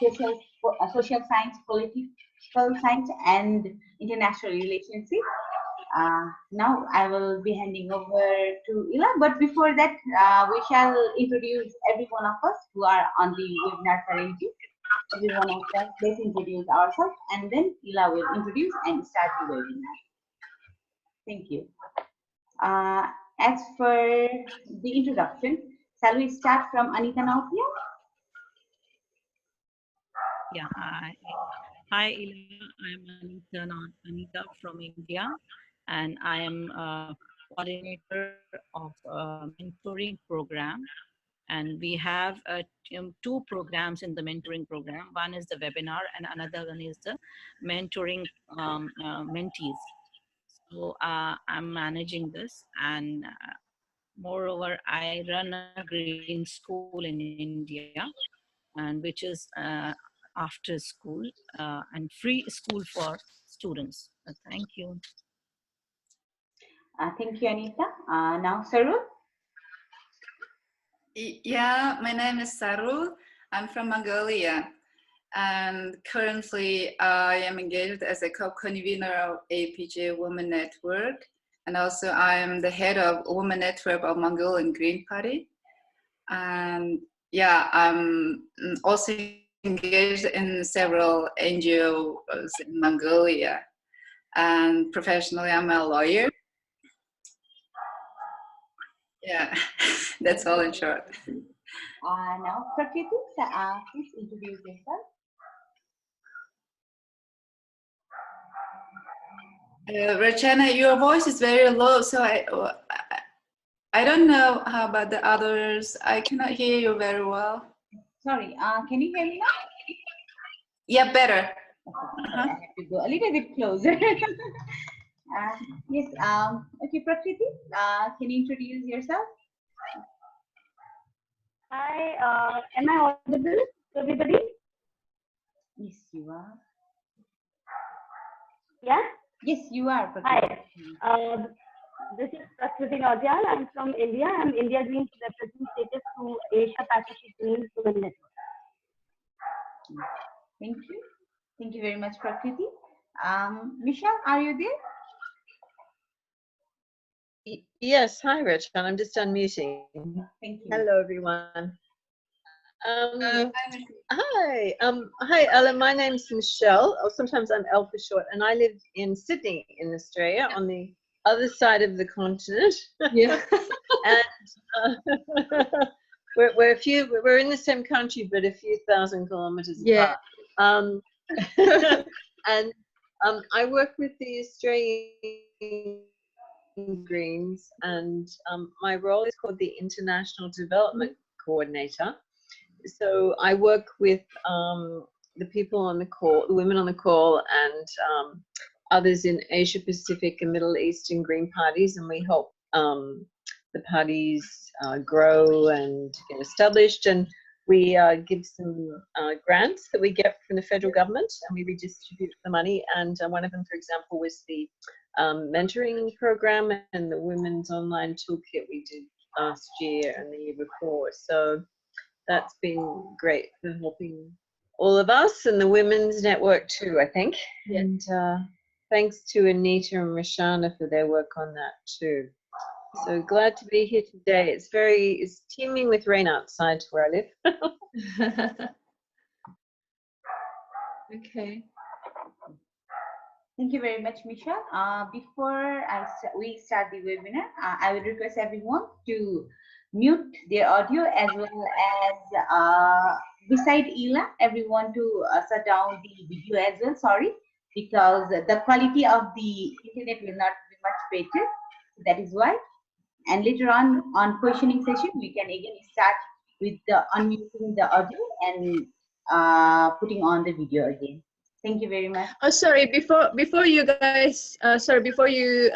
social science, political science, and international relationship. Now I will be handing over to Ila, but before that, we shall introduce every one of us who are on the webinar currently. Every one of us, let's introduce ourselves, and then Ila will introduce and start the webinar. Thank you. As for the introduction, shall we start from Anita Nautia? Yeah, hi, Ila. I'm Anita from India, and I am a coordinator of a mentoring program. And we have two programs in the mentoring program. One is the webinar, and another one is the mentoring mentees. So I'm managing this, and moreover, I run a green school in India, and which is after school and free school for students. Thank you. Thank you, Anita. Now, Sarul. Yeah, my name is Sarul. I'm from Mongolia, and currently I am engaged as a co-convener of APJ Women Network, and also I am the head of Women Network of Mongolian Green Party. And yeah, I'm also engaged in several NGOs in Mongolia, and professionally I'm a lawyer. Yeah, that's all in short. Now, Prakriti, please introduce yourself. Rachana, your voice is very low, so I don't know how about the others. I cannot hear you very well. Sorry, can you hear me now? Yeah, better. Okay, I have to go a little bit closer. Yes, okay, Prakriti, can you introduce yourself? Hi, am I audible to everybody? Yes, you are. Yeah? Yes, you are, Prakriti. Hi, this is Prakriti Nautiyal. I'm from India. I'm India Green's representative to Asia Pacific Green Women Network. Thank you. Thank you very much, Prakriti. Michelle, are you there? Yes, hi Rich, and I'm just unmuting. Thank you. Hello everyone. Hi Ella, my name's Michelle, or sometimes I'm Elle for short, and I live in Sydney in Australia on the other side of the continent. Yeah. And we're in the same country, but a few thousand kilometers apart. And I work with the Australian Greens, and my role is called the International Development Coordinator. So I work with the people on the call, the women on the call, and others in Asia Pacific and Middle Eastern Green parties, and we help the parties grow and get established. And we give some grants that we get from the federal government, and we redistribute the money. And one of them, for example, was the mentoring program and the women's online toolkit we did last year and the year before. So that's been great for helping all of us and the women's network too, I think. Yeah. And thanks to Anita and Rashana for their work on that too. So glad to be here today. It's teeming with rain outside where I live. Okay. Thank you very much, Michelle. Before we start the webinar, I would request everyone to mute their audio, as well as beside Ila, everyone to shut down the video as well. Sorry, because the quality of the internet will not be much better. That is why. And later on questioning session, we can again start with the unmuting the audio and putting on the video again. Thank you very much. Oh, sorry. Before you guys, before you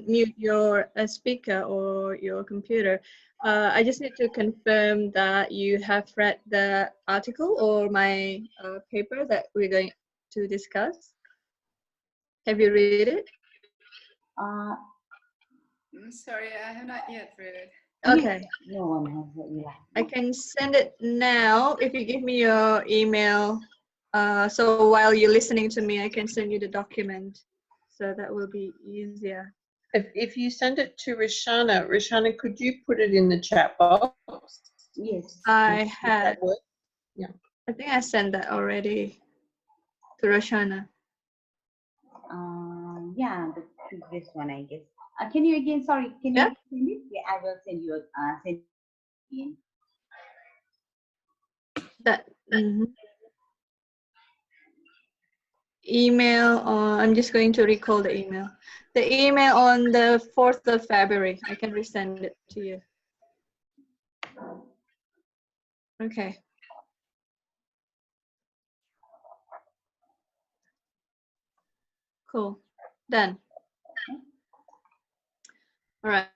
mute your speaker or your computer, I just need to confirm that you have read the article or my paper that we're going to discuss. Have you read it? Sorry, I have not yet read it. Okay. No one has the Ela. I can send it now if you give me your email. So while you're listening to me, I can send you the document. So that will be easier. If you send it to Rishana, could you put it in the chat box? Yes. I Would that had, work? Yeah. I think I sent that already to Roshana. Yeah, the previous one, I guess. Can you again? Sorry, can Yeah. you send it? Yeah, I will send you. Send again. That email on, I'm just going to recall the email. The email on the 4th of February. I can resend it to you. Okay. Cool. Done. All right.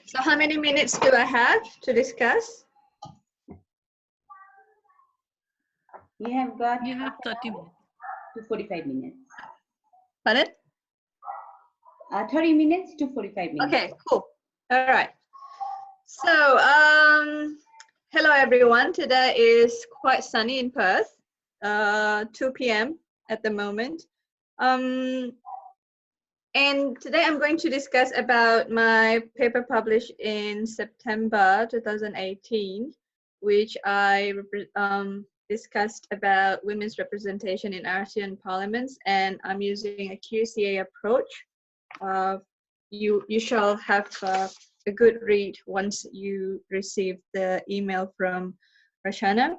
So how many minutes do I have to discuss? You have got You have 30 minutes. to 45 minutes. Pardon? 30 minutes to 45 minutes. Okay, cool. All right. So, hello everyone. Today is quite sunny in Perth. 2 p.m. at the moment. And today I'm going to discuss about my paper published in September 2018, which I discussed about women's representation in ASEAN parliaments, and I'm using a QCA approach. You shall have a good read once you receive the email from Rashana.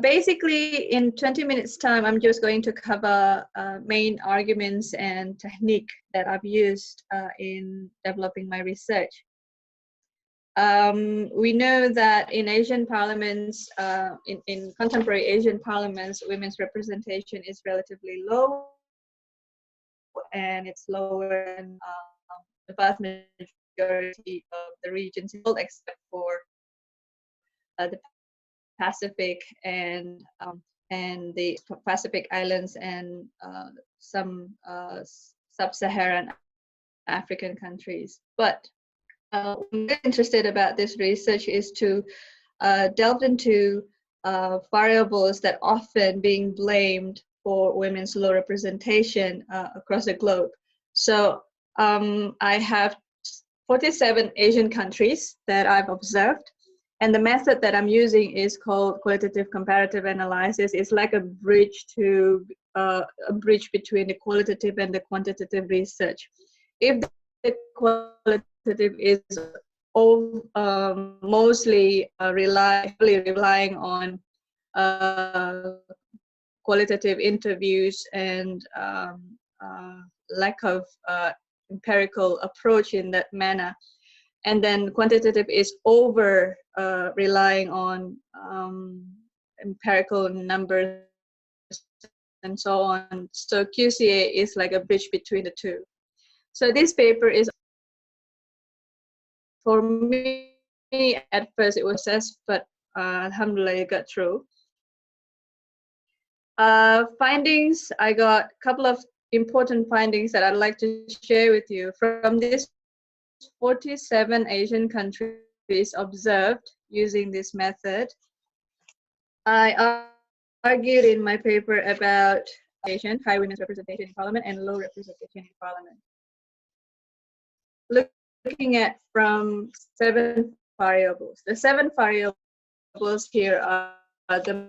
Basically, in 20 minutes time, I'm just going to cover main arguments and technique that I've used in developing my research. We know that in Asian parliaments, in contemporary Asian parliaments, women's representation is relatively low, and it's lower than the vast majority of the regions in the world, except for the Pacific and the Pacific Islands and some sub-Saharan African countries. But what I'm very interested about this research is to delve into variables that often being blamed for women's low representation across the globe. So I have 47 Asian countries that I've observed. And the method that I'm using is called qualitative comparative analysis. It's like a bridge to a bridge between the qualitative and the quantitative research. If the qualitative is mostly relying on qualitative interviews and lack of empirical approach in that manner, and then quantitative is over relying on empirical numbers and so on. So QCA is like a bridge between the two. So this paper is, for me, at first it was assessed, but alhamdulillah it got through. Findings, I got a couple of important findings that I'd like to share with you. From this 47 Asian countries observed using this method, I argued in my paper about Asian, high women's representation in parliament and low representation in parliament. Looking at from 7 variables. The 7 variables here are the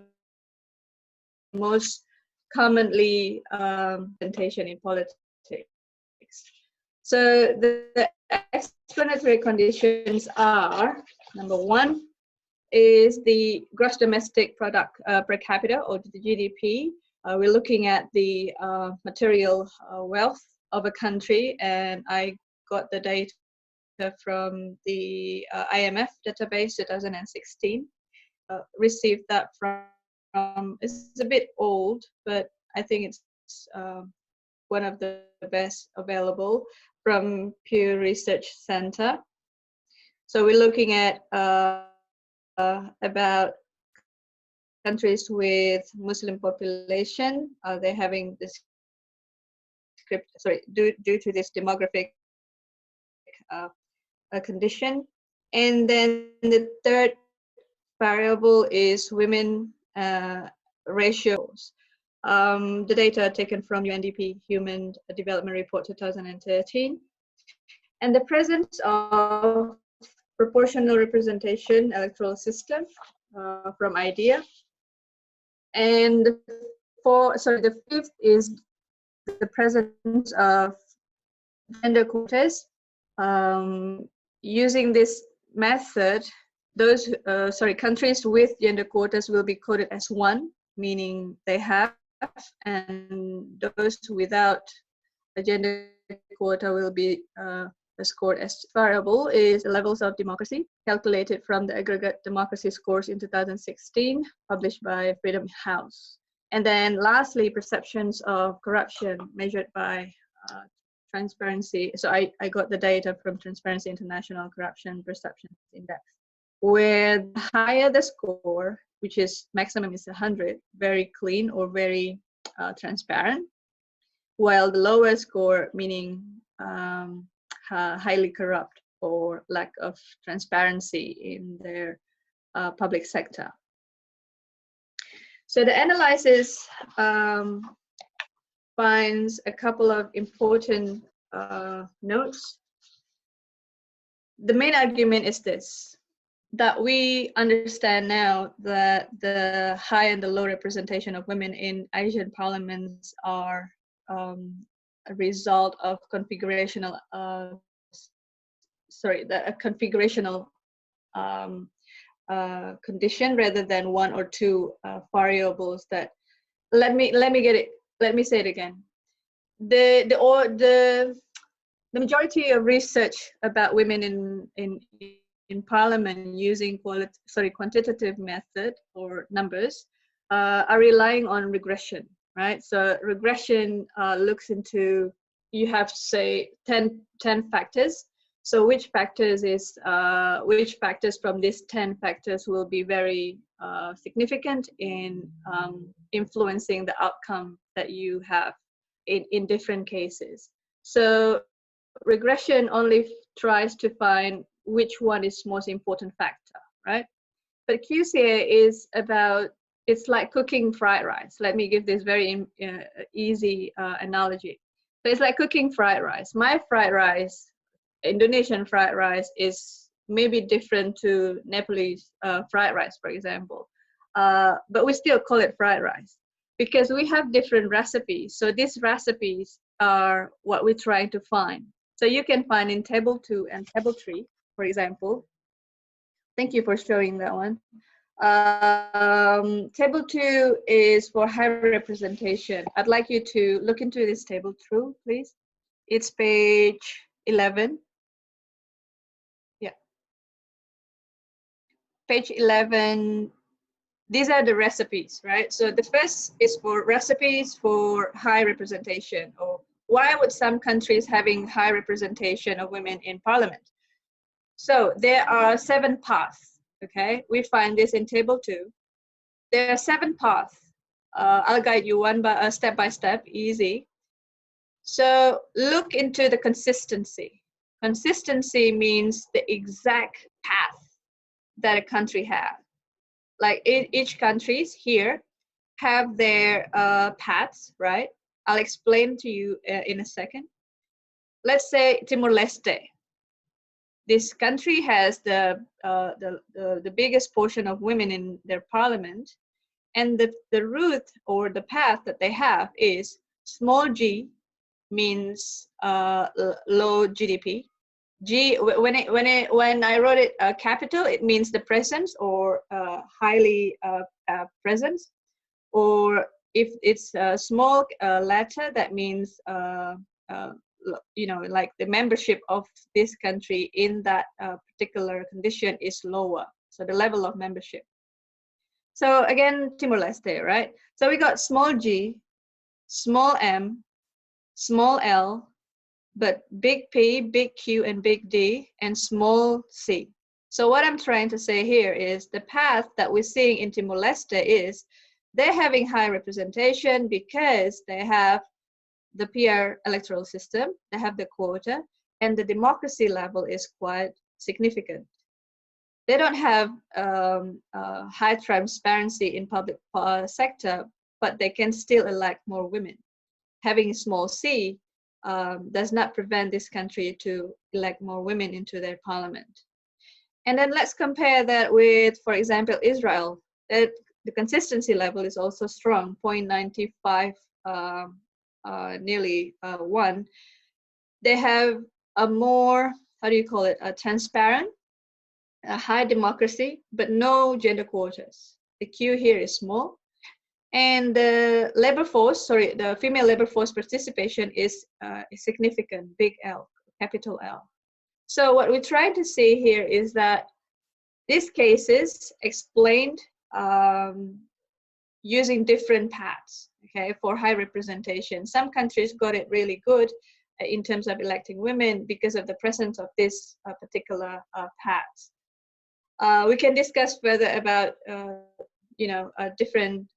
most commonly representation in politics. So the explanatory conditions are, number 1 is the gross domestic product per capita, or the GDP. We're looking at the material wealth of a country, and I got the data from the IMF database 2016. Received that from, it's a bit old, but I think it's one of the best available, from Pew Research Center. So we're looking at about countries with Muslim population. They're having this due to this demographic condition. And then the third variable is women ratios. The data taken from UNDP Human Development Report 2013. And the presence of proportional representation electoral system from IDEA. And the fifth is the presence of gender quotas. Using this method, those countries with gender quotas will be coded as 1, meaning they have, and those without a gender quota will be scored as variable is the levels of democracy, calculated from the aggregate democracy scores in 2016, published by Freedom House. And then lastly, perceptions of corruption measured by transparency. So I got the data from Transparency International Corruption Perceptions Index, where the higher the score, which is maximum is 100, very clean or very transparent, while the lower score, meaning highly corrupt or lack of transparency in their public sector. So the analysis finds a couple of important notes. The main argument is this, that we understand now that the high and the low representation of women in Asian parliaments are a result of configurational condition rather than one or two variables that let me say it again. The majority of research about women in parliament using quantitative method or numbers are relying on regression, right? So regression looks into, you have say 10 factors. So which factors from these 10 factors will be very significant in influencing the outcome that you have in different cases. So regression only tries to find which one is most important factor, right? But QCA is about, it's like cooking fried rice. Let me give this very easy analogy. So it's like cooking fried rice. My fried rice, Indonesian fried rice, is maybe different to Nepalese fried rice, for example. But we still call it fried rice because we have different recipes. So these recipes are what we're trying to find. So you can find in table 2 and table 3, for example. Thank you for showing that one. Table 2 is for high representation. I'd like you to look into this table 2, please. It's page 11. Yeah. Page 11. These are the recipes, right? So the first is for recipes for high representation, or why would some countries having high representation of women in parliament? So there are 7 paths, okay? We find this in table 2. There are 7 paths. I'll guide you step by step, easy. So look into the consistency. Consistency means the exact path that a country has. Like each countries here have their paths, right? I'll explain to you in a second. Let's say Timor-Leste. This country has the biggest portion of women in their parliament, and the route or the path that they have is small g, means low GDP. G, when I wrote it capital, it means the presence or highly presence. Or if it's a small letter, that means like the membership of this country in that particular condition is lower. So the level of membership. So again, Timor-Leste, right? So we got small g, small m, small l, but big P, big Q, and big D, and small c. So what I'm trying to say here is the path that we're seeing in Timor-Leste is they're having high representation because they have the PR electoral system, they have the quota, and the democracy level is quite significant. They don't have high transparency in public sector, but they can still elect more women. Having a small c does not prevent this country to elect more women into their parliament. And then let's compare that with, for example, Israel. The consistency level is also strong, 0.95, nearly 1. They have a more, how do you call it, a transparent, a high democracy, but no gender quotas. The Q here is small. And the labor force, sorry, the female labor force participation is significant, big L, capital L. So what we try to see here is that these cases explained using different paths, okay, for high representation. Some countries got it really good in terms of electing women because of the presence of this particular paths. We can discuss further about different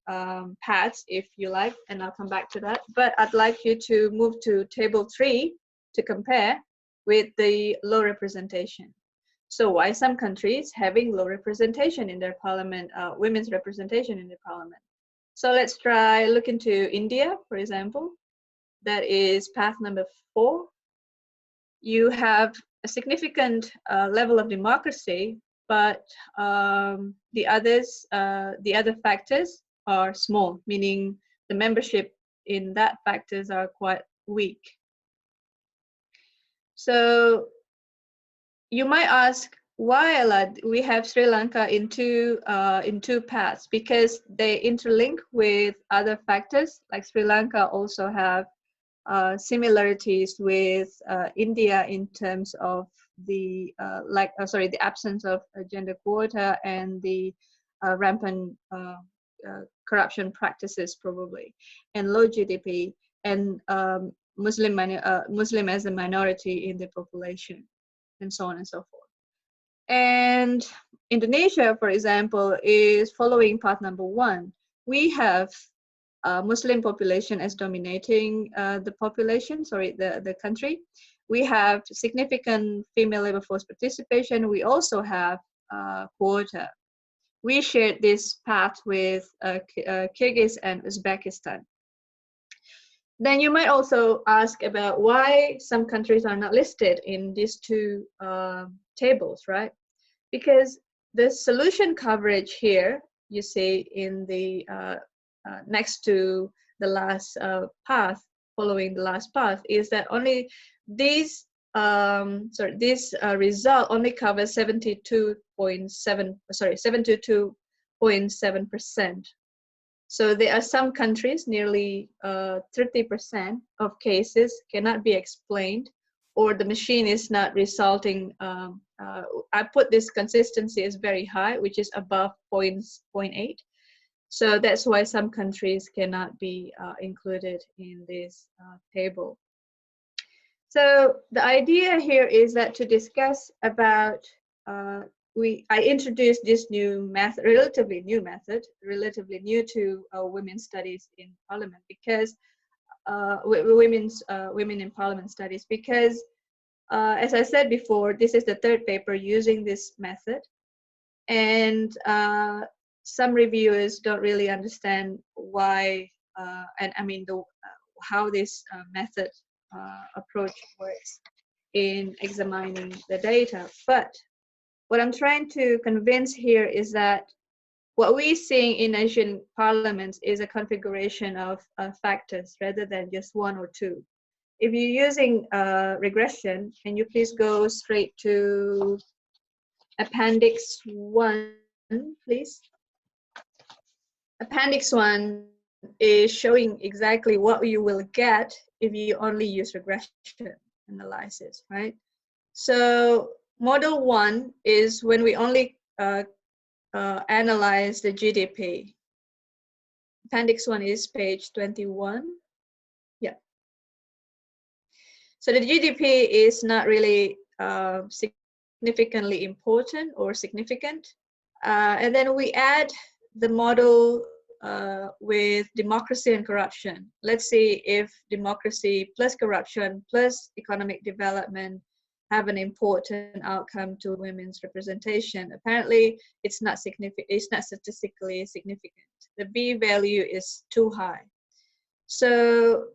paths if you like, and I'll come back to that. But I'd like you to move to table 3 to compare with the low representation. So why some countries having low representation in their parliament, women's representation in the parliament? So let's try look into India, for example. That is path number 4. You have a significant level of democracy, but the other factors are small, meaning the membership in that factors are quite weak. So you might ask, why we have Sri Lanka in two paths? Because they interlink with other factors. Like Sri Lanka also have similarities with India in terms of the the absence of a gender quota and the rampant corruption practices probably, and low GDP, and Muslim as a minority in the population, and so on and so forth. And Indonesia, for example, is following path number 1. We have Muslim population as dominating the country. We have significant female labor force participation. We also have quota. We shared this path with Kyrgyz and Uzbekistan. Then you might also ask about why some countries are not listed in these two tables, right? Because the solution coverage here, you see in the next to the last path, following the last path, is that only this result only covers 72.7%. So there are some countries, nearly 30% of cases cannot be explained, or the machine is not resulting. I put this consistency as very high, which is above 0.8. So that's why some countries cannot be included in this table. So the idea here is that to discuss about, I introduced this new method, relatively new to women's studies in parliament, because women in parliament studies, because as I said before, this is the 3rd paper using this method, and some reviewers don't really understand why, how this method approach works in examining the data. But what I'm trying to convince here is that what we're seeing in Asian parliaments is a configuration of factors rather than just 1 or 2. If you're using regression, can you please go straight to Appendix 1, please? Appendix 1 is showing exactly what you will get if you only use regression analysis, right? So model 1 is when we only analyze the GDP. Appendix 1 is page 21. Yeah. So the GDP is not really significantly important or significant. And then we add the model with democracy and corruption. Let's see if democracy plus corruption plus economic development have an important outcome to women's representation. Apparently, it's not significant. It's not statistically significant. The B value is too high. So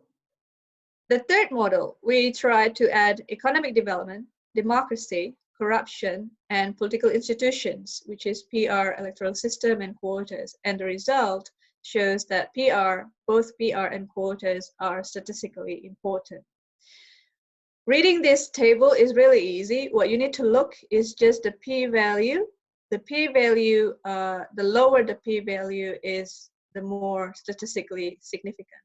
the third model, we try to add economic development, democracy, corruption, and political institutions, which is PR, electoral system, and quotas. And the result shows that both PR and quotas are statistically important. Reading this table is really easy. What you need to look is just the p-value. The p-value, the lower the p-value is, the more statistically significant.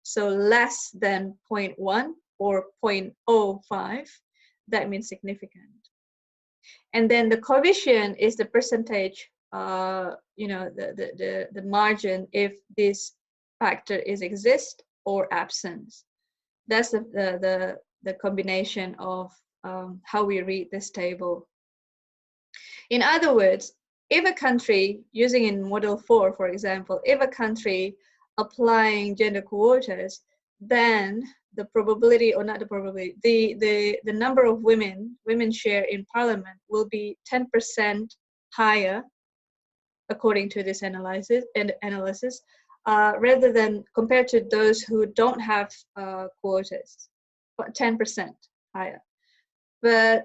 So less than 0.1 or 0.05, that means significant. And then the coefficient is the percentage, the margin if this factor is exist or absence. That's the combination of how we read this table. In other words, if a country, using in model 4, for example, if a country applying gender quotas, then the probability, or not the probability, the number of women share in parliament will be 10% higher, according to this analysis, rather than compared to those who don't have quotas, 10% higher. But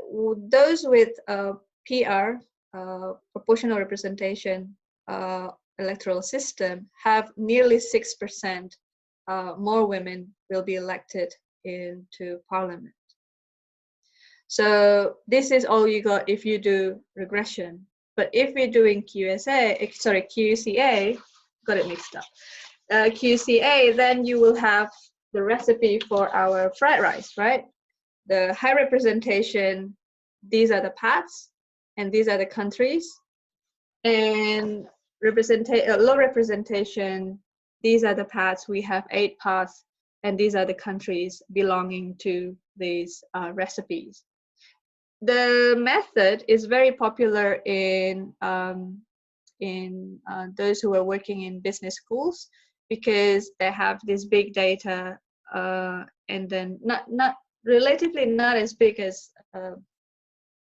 those with PR, proportional representation, electoral system, have nearly 6% more women will be elected into parliament. So this is all you got if you do regression. But if we're doing QCA, got it mixed up. QCA, then you will have the recipe for our fried rice, right? The high representation, these are the paths, and these are the countries. And low representation, these are the paths. We have 8 paths, and these are the countries belonging to these recipes. The method is very popular in those who are working in business schools, because they have this big data, and then relatively not as big as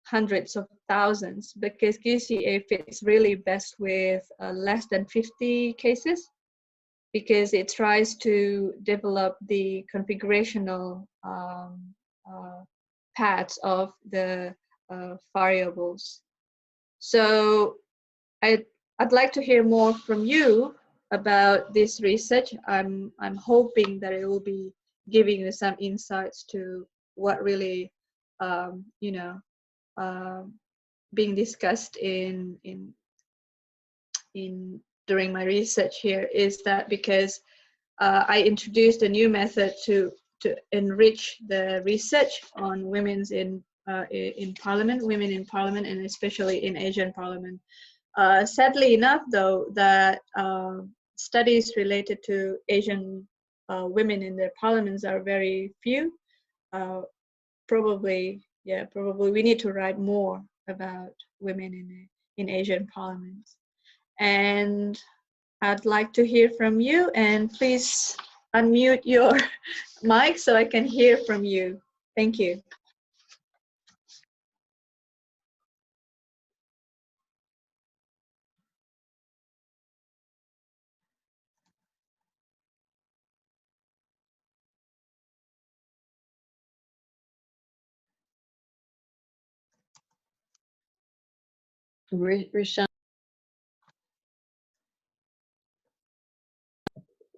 hundreds of thousands, because QCA fits really best with less than 50 cases, because it tries to develop the configurational paths of the variables. So I'd like to hear more from you about this research. I'm hoping that it will be giving you some insights to what really being discussed in during my research here, is that because I introduced a new method to enrich the research on women in parliament, and especially in Asian parliament. Sadly enough, though, that studies related to Asian women in their parliaments are very few. Probably we need to write more about women in Asian parliaments. And I'd like to hear from you, and please unmute your mic so I can hear from you. Thank you.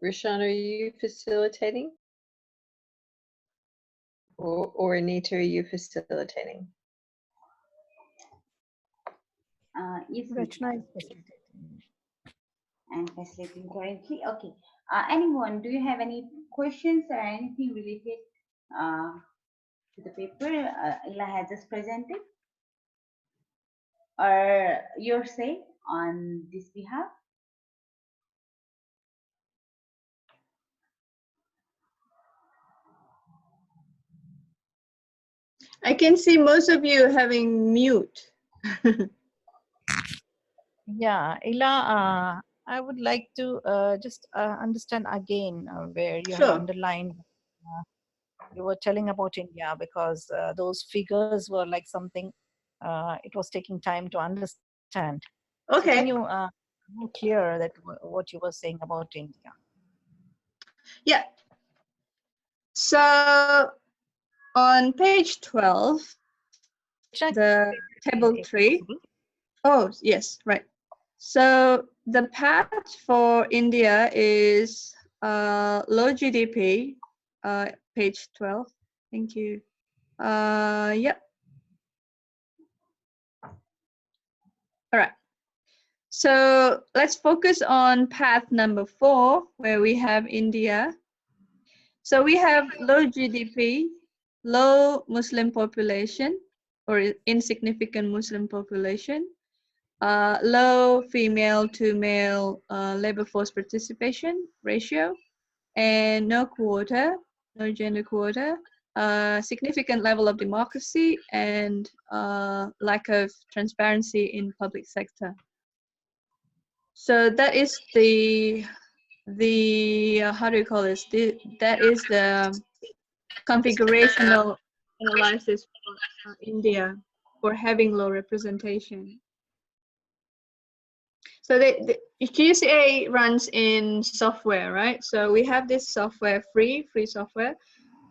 Rishan, are you facilitating? Or Anita, are you facilitating? Yes, Rachna is facilitating. I'm facilitating currently. Okay. Anyone, do you have any questions or anything related to the paper Ila has just presented? Or your say on this behalf? I can see most of you having mute. Yeah, Ila, I would like to just understand again where you have Sure. underlined. You were telling about India because those figures were like something. It was taking time to understand. So can you Okay. more clear that what you were saying about India? Yeah. So on page 12, Which I the table if 3. possible. Oh, yes, right. So the path for India is low GDP, page 12. Thank you. Yep. All right. So let's focus on path number 4, where we have India. So we have low GDP, low Muslim population or insignificant Muslim population, low female to male labor force participation ratio, and no quota, no gender quota, significant level of democracy, and lack of transparency in public sector. So that is the how do you call this? That is the configurational analysis for India for having low representation. So the QCA runs in software, right? So we have this software, free software,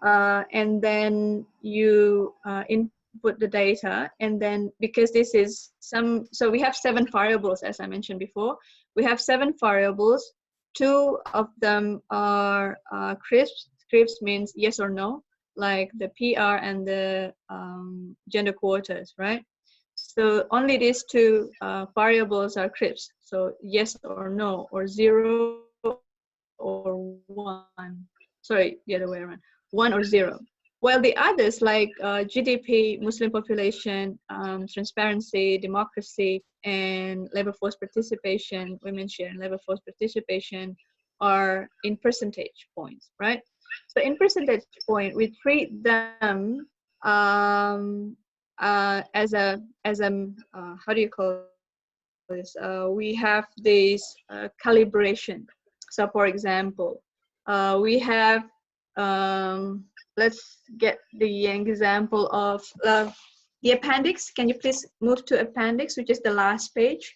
and then you input the data, and then because this is so we have 7 variables, as I mentioned before. We have 7 variables. 2 of them are crisps. Crisps means yes or no, like the PR and the gender quotas, right? So only these 2 variables are crisps. So yes or no, or 0 or 1. Sorry, the other way around. 1 or 0. While the others like GDP, Muslim population, transparency, democracy, and labor force participation, women's share in labor force participation are in percentage points, right? So in percentage point, we treat them as a how do you call this? We have this calibration. So for example, we have let's get the example of the appendix. Can you please move to appendix, which is the last page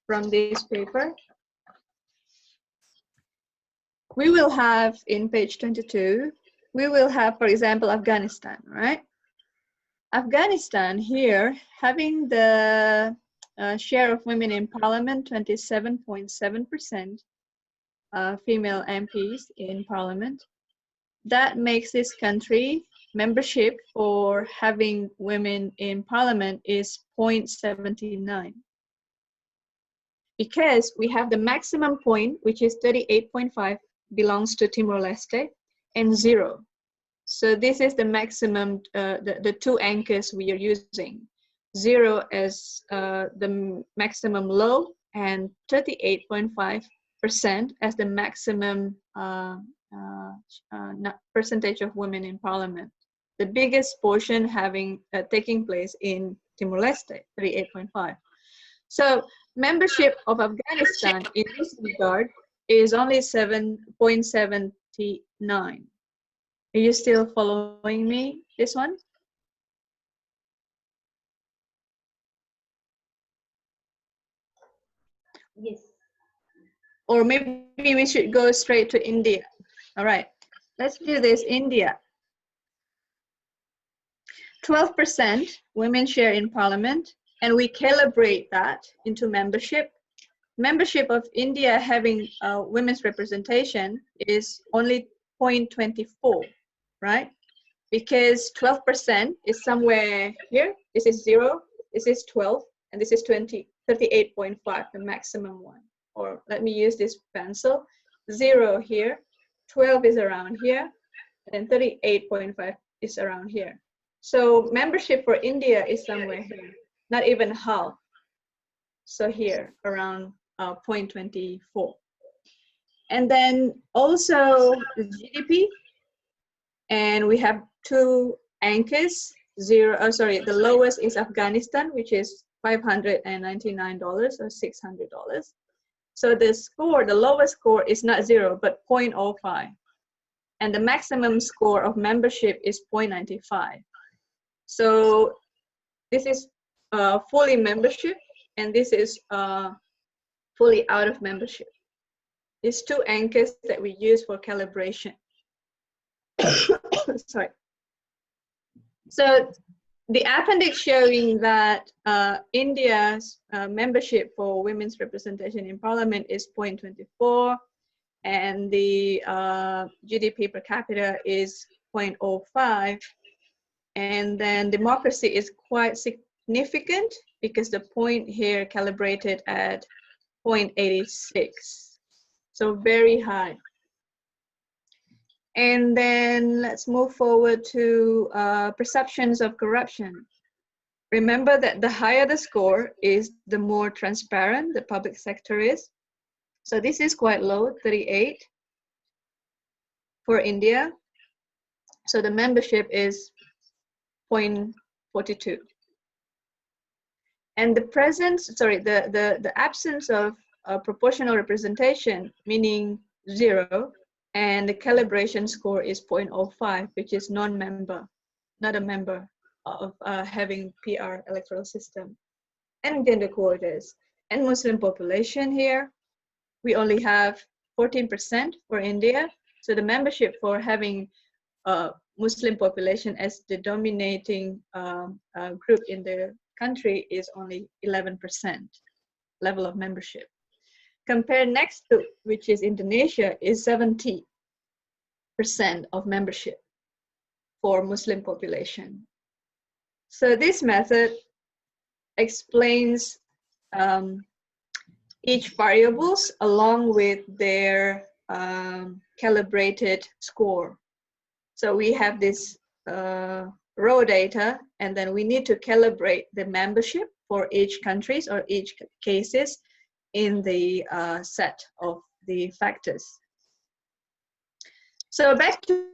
from this paper? We will have in page 22, we will have, for example, Afghanistan, right? Afghanistan here having the share of women in parliament, 27.7%, female MPs in parliament. That makes this country membership for having women in parliament is 0.79. Because we have the maximum point, which is 38.5, belongs to Timor-Leste, and 0. So this is the maximum, the 2 anchors we are using. 0 as the maximum low, and 38.5% as the maximum percentage of women in parliament. The biggest portion having taking place in Timor-Leste, 38.5. So membership of Afghanistan in this regard is only 7.79. Are you still following me, this one? Yes. Or maybe we should go straight to India. All right, let's do this. India. 12% women share in parliament, and we calibrate that into membership. Membership of India having women's representation is only 0.24, right? Because 12% is somewhere here. This is 0, this is 12, and this is 38.5, the maximum one. Or let me use this pencil. 0 here, 12 is around here, and then 38.5 is around here. So membership for India is somewhere here, not even half. So here, around 0.24. And then also the GDP, and we have 2 anchors. The lowest is Afghanistan, which is $599 or $600. So the score, the lowest score is not 0, but 0.05. And the maximum score of membership is 0.95. So this is fully membership, and this is fully out of membership. These two anchors that we use for calibration. Sorry. So the appendix showing that India's membership for women's representation in parliament is 0.24, and the GDP per capita is 0.05, and then democracy is quite significant because the point here calibrated at 0.86, so very high. And then let's move forward to perceptions of corruption. Remember that the higher the score is, the more transparent the public sector is. So this is quite low, 38 for India. So the membership is 0.42. And the presence, sorry, the absence of proportional representation, meaning 0, and the calibration score is 0.05, which is non-member, not a member of having PR electoral system. And gender quotas and Muslim population here, we only have 14% for India. So the membership for having Muslim population as the dominating group in the country is only 11% level of membership. Compared next to, which is Indonesia, is 70% of membership for Muslim population. So this method explains each variables along with their calibrated score. So we have this raw data, and then we need to calibrate the membership for each countries or each cases in the set of the factors. So back to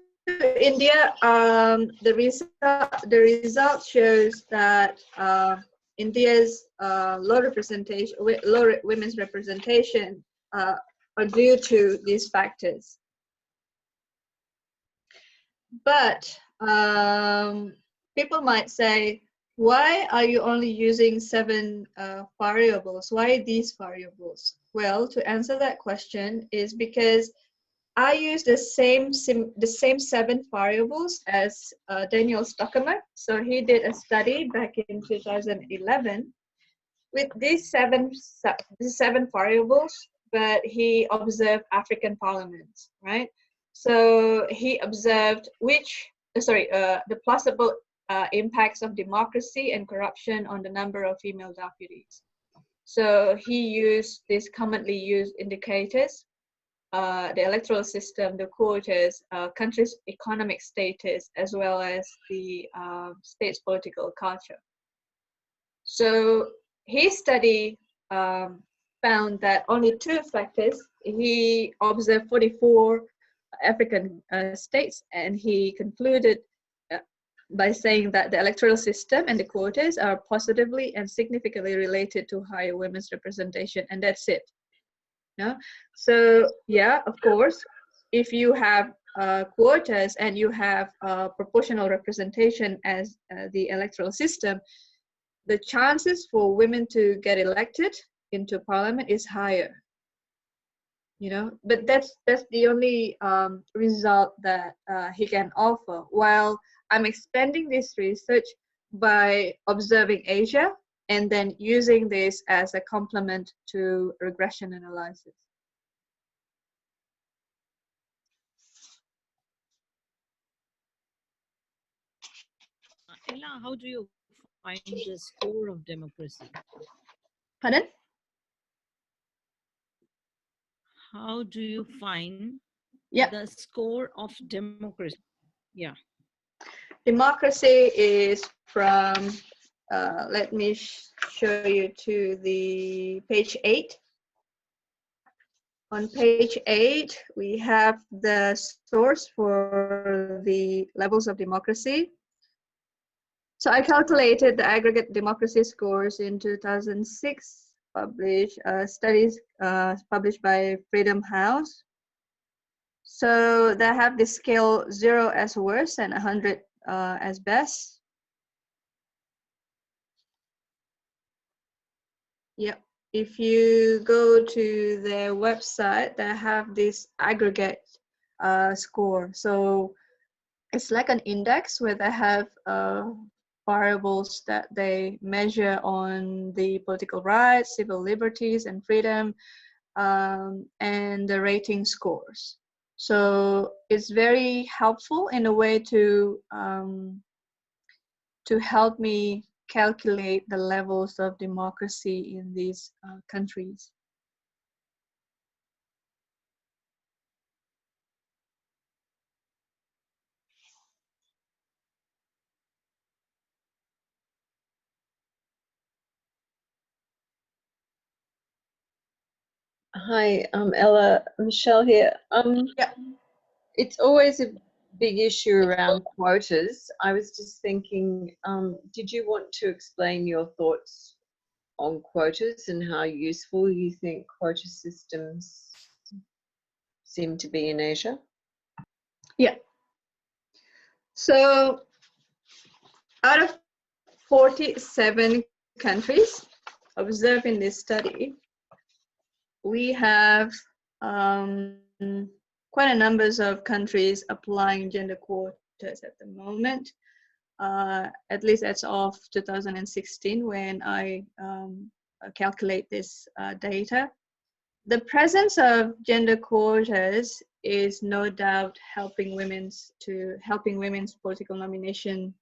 India, the result shows that India's low women's representation are due to these factors. But people might say, why are you only using 7 variables? Why these variables? Well, to answer that question is because I use the same 7 variables as Daniel Stockemer. So he did a study back in 2011 with these seven variables, but he observed African parliaments, right? So he observed the possible impacts of democracy and corruption on the number of female deputies. So he used these commonly used indicators, the electoral system, the quotas, country's economic status, as well as the state's political culture. So his study found that only 2 factors. He observed 44 African states, and he concluded by saying that the electoral system and the quotas are positively and significantly related to higher women's representation, and that's it. Yeah. So yeah, of course, if you have quotas and you have proportional representation as the electoral system, the chances for women to get elected into parliament is higher. You know, but that's the only result that he can offer. While I'm expanding this research by observing Asia and then using this as a complement to regression analysis. Ella, how do you find the score of democracy? Pardon? How do you find Yeah. the score of democracy? Yeah. Democracy is from, let me show you to the page 8. On page 8, we have the source for the levels of democracy. So I calculated the aggregate democracy scores in 2006 studies published by Freedom House. So they have this scale 0 as worst and 100 as best. Yep. If you go to their website, they have this aggregate score. So it's like an index where they have variables that they measure on the political rights, civil liberties, and freedom, and the rating scores. So it's very helpful in a way to help me calculate the levels of democracy in these countries. Hi, Ella, Michelle here. Yeah. It's always a big issue around quotas. I was just thinking, did you want to explain your thoughts on quotas and how useful you think quota systems seem to be in Asia? Yeah. So out of 47 countries observed in this study, we have quite a numbers of countries applying gender quotas at the moment, at least as of 2016 when I calculate this data. The presence of gender quotas is no doubt helping women's political nomination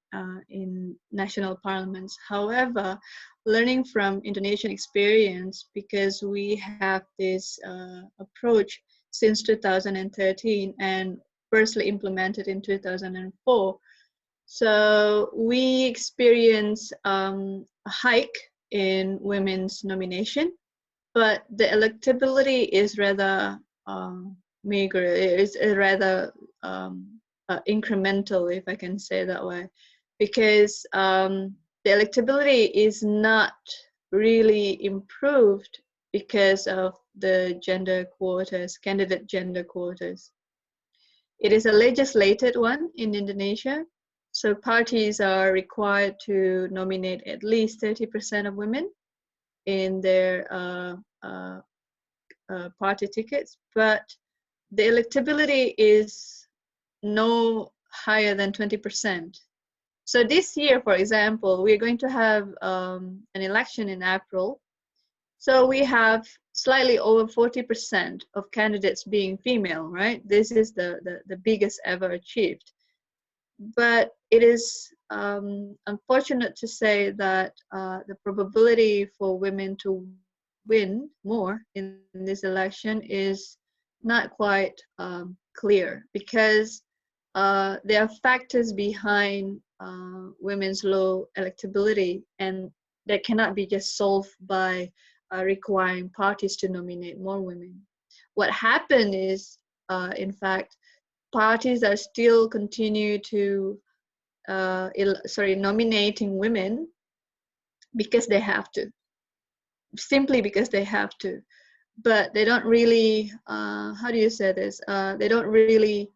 in national parliaments. However, learning from Indonesian experience, because we have this approach since 2013 and firstly implemented in 2004, so we experience a hike in women's nomination, but the electability is rather meager. It's rather incremental, if I can say that way, because the electability is not really improved because of the gender quotas, candidate gender quotas. It is a legislated one in Indonesia, so parties are required to nominate at least 30% of women in their party tickets, but the electability is no higher than 20%. So this year, for example, we're going to have an election in April. So we have slightly over 40% of candidates being female, right? This is the biggest ever achieved. But it is unfortunate to say that the probability for women to win more in this election is not quite clear, because there are factors behind women's low electability, and that cannot be just solved by requiring parties to nominate more women. What happened is, in fact, parties are still continue to nominating women because they have to, simply because they have to, but they don't really how do you say this, they don't really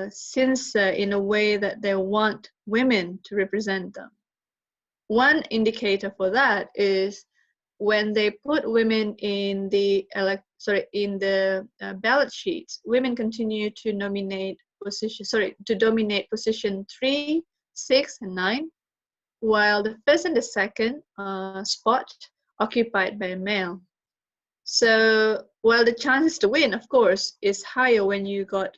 censor in a way that they want women to represent them. One indicator for that is when they put women in the ballot sheets, women continue to dominate position 3, 6, and 9, while the first and the second spot occupied by a male. So while the chances to win, of course, is higher when you got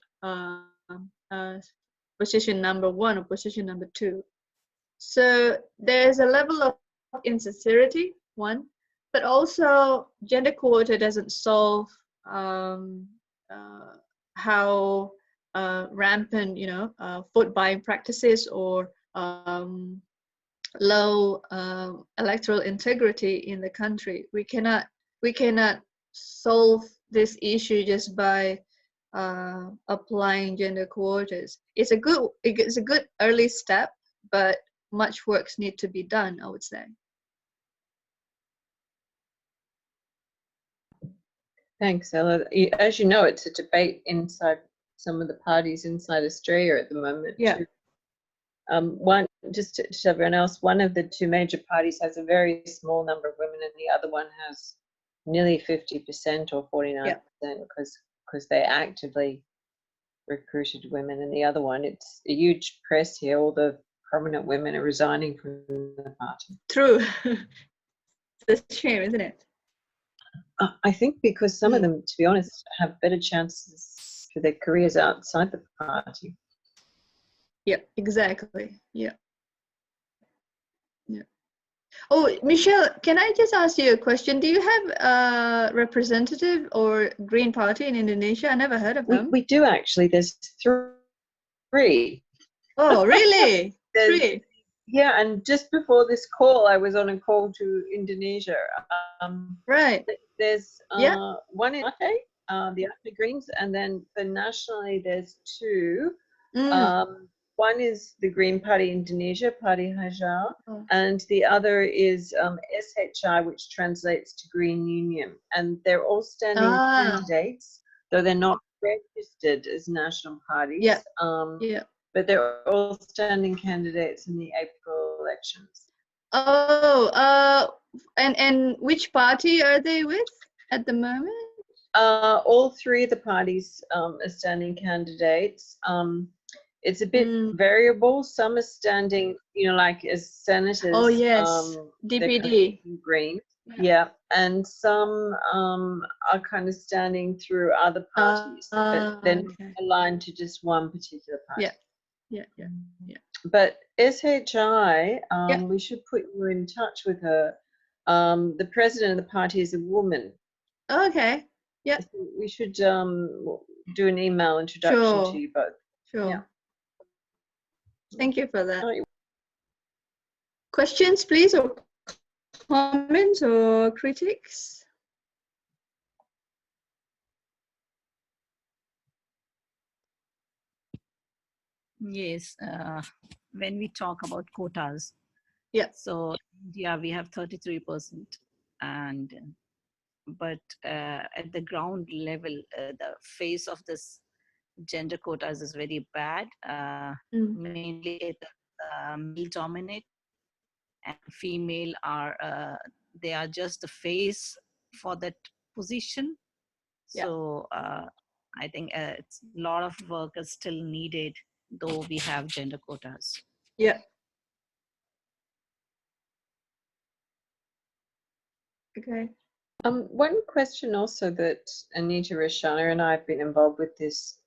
position number 1 or position number 2. So there's a level of insincerity, one, but also gender quota doesn't solve how rampant, vote buying practices or low electoral integrity in the country. We cannot solve this issue just by applying gender quotas. It's a good early step, but much work needs to be done, I would say. Thanks, Ella. As you know, it's a debate inside some of the parties inside Australia at the moment. Yeah. Too. One, just to everyone else, one of the two major parties has a very small number of women, and the other one has nearly 50% or 49% because they actively recruited women, and the other one, it's a huge press here. All the prominent women are resigning from the party. True. It's a shame, isn't it? I think because some of them, to be honest, have better chances for their careers outside the party. Yeah, exactly. Yeah. Yeah. Oh, Michelle, can I just ask you a question? Do you have a representative or Green Party in Indonesia? I never heard of them. We do actually. There's three. Oh, really? There's, Three? yeah, and just before this call, I was on a call to Indonesia. Right. There's Yeah. one in Aceh, the Aceh Greens, and then for nationally, there's two. One is the Green Party Indonesia, Party Hijau, and the other is SHI, which translates to Green Union. And they're all standing candidates, though they're not registered as national parties. Yeah. But they're all standing candidates in the April elections. Oh, and which party are they with at the moment? All three of the parties are standing candidates. It's a bit variable. Some are standing, like as senators. Oh yes, DPD. Green. Yeah, and some are kind of standing through other parties, but they're not aligned to just one particular party. Yeah. But SHI, we should put you in touch with her. The president of the party is a woman. Okay. Yeah. So we should do an email introduction to you both. Sure. Yeah. Thank you for that. Questions, please, or comments or critics? Yes, when we talk about quotas, so in India we have 33%, but at the ground level, the face of this gender quotas is very bad. Mainly it's male dominate, and female are they are just the face for that position. So I think it's a lot of work is still needed, though we have gender quotas. Yeah. Okay. One question also that Anita Rashana and I have been involved with this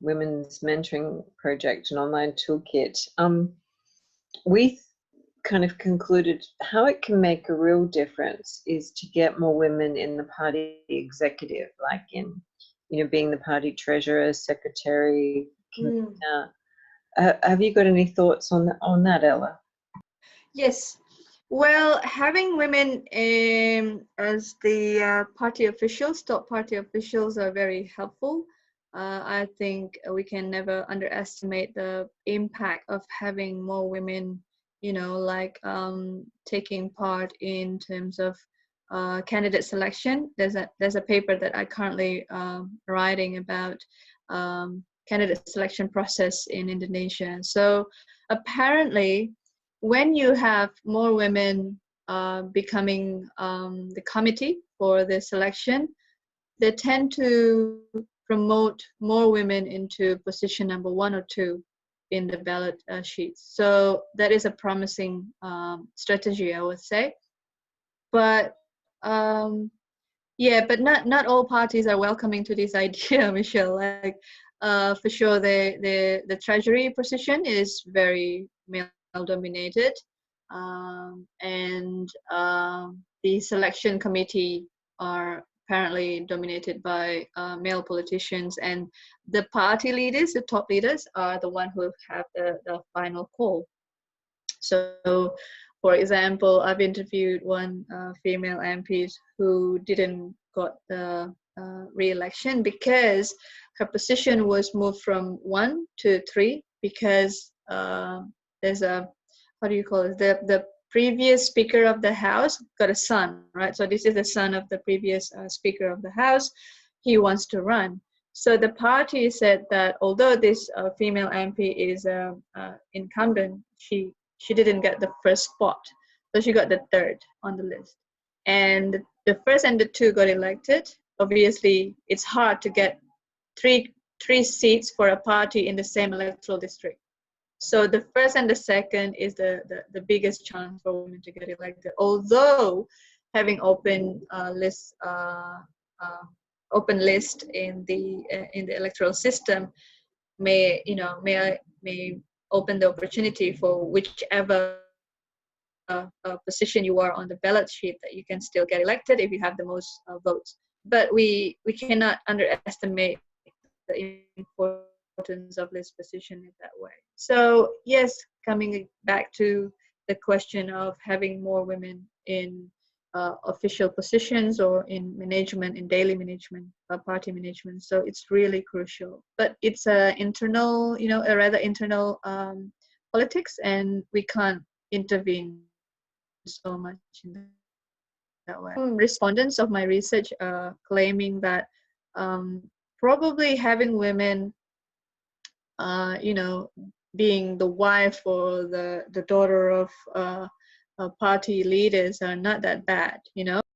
women's mentoring project, an online toolkit. We kind of concluded how it can make a real difference is to get more women in the party executive, like in, being the party treasurer, secretary. Have you got any thoughts on that, Ella? Yes. Well, having women as the party officials, top party officials, are very helpful. I think we can never underestimate the impact of having more women, taking part in terms of candidate selection. There's a paper that I currently writing about candidate selection process in Indonesia. So apparently, when you have more women becoming the committee for the selection, they tend to promote more women into position number 1 or 2 in the ballot sheets. So that is a promising strategy, I would say. But but not all parties are welcoming to this idea, Michelle. Like for sure, the treasury position is very male dominated, and the selection committee are apparently dominated by male politicians, and the party leaders, the top leaders, are the one who have the final call. So, for example, I've interviewed one female MP who didn't got the re-election because her position was moved from 1 to 3 because there's a, how do you call it, the previous Speaker of the House got a son, right? So this is the son of the previous Speaker of the House. He wants to run. So the party said that although this female MP is incumbent, she didn't get the first spot. So she got the third on the list. And the first and the two got elected. Obviously, it's hard to get three seats for a party in the same electoral district. So the first and the second is the biggest chance for women to get elected. Although having open list in the electoral system may open the opportunity for whichever position you are on the ballot sheet, that you can still get elected if you have the most votes. But we cannot underestimate the importance of this position in that way. So yes, coming back to the question of having more women in official positions or in management, in daily management, party management. So it's really crucial. But it's a rather internal politics, and we can't intervene so much in that way. Respondents of my research claiming that probably having women being the wife or the daughter of party leaders are not that bad,